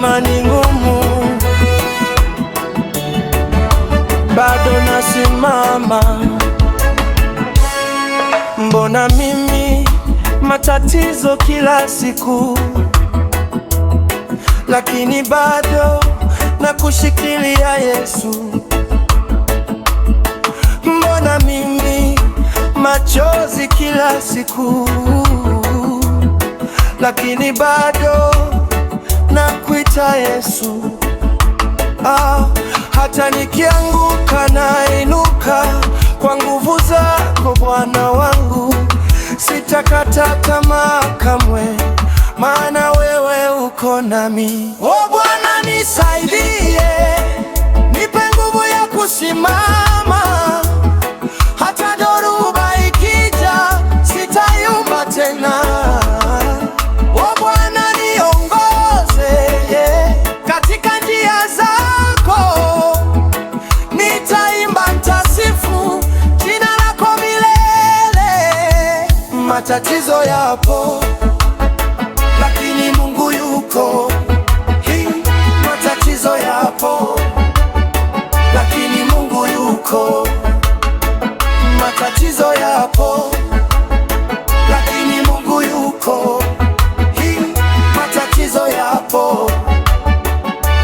kama ni ngumu, bado nasimama. Mbona mimi matatizo kila siku, lakini bado nakushikilia Yesu. Mbona mimi machozi kila siku, lakini bado nakuita Yesu. Hata nikianguka nainuka kwa nguvu zako Bwana wangu. Sitakata tamaa kamwe, maana wewe uko nami. O Bwana nisaidie, nipe nguvu ya kusimama. Hata dhoruba ikija, sitayumba tena. O Bwana niongoze katika njia zako. Nitaimba, nitasifu jina lako milele. Matatizo yapo, lakini Mungu yuko. Matatizo yapo, lakini Mungu yuko. Matatizo yapo, lakini Mungu yuko. Matatizo yapo,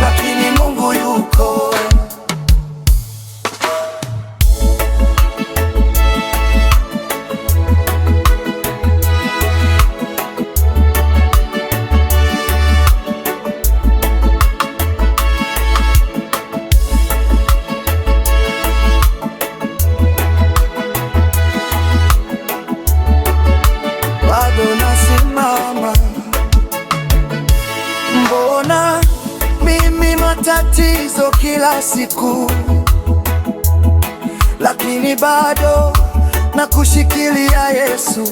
lakini Mungu yuko. Bado nasimama. Mbona mimi matatizo kila siku, lakini bado nakushikilia Yesu.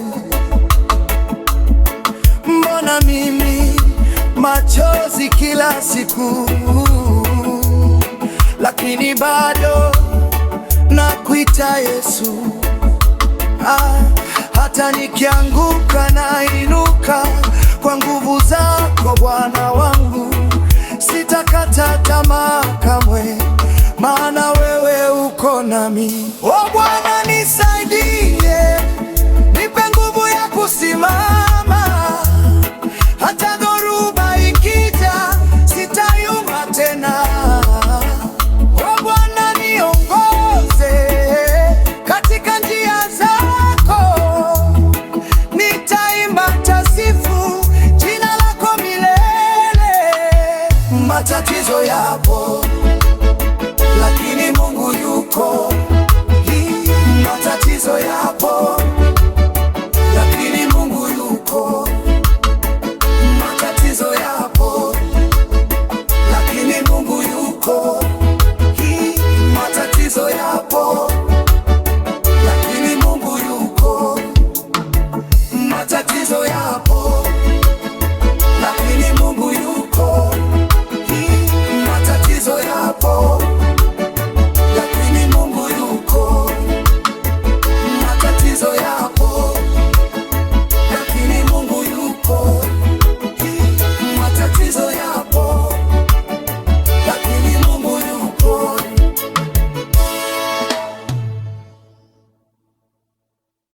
Mbona mimi machozi kila siku, lakini bado nakuita Yesu. Hata nikianguka nainuka kwa nguvu zako Bwana wangu. Sitakata tamaa kamwe, maana wewe uko nami. O Bwana nisaidie, nipe nguvu ya kusimama. Hata dhoruba ikija, sitayumba tena. O Bwana niongoze katika njia zako. Nitaimba, nitasifu jina lako milele. Matatizo yapo, lakini Mungu yuko. Matatizo yapo,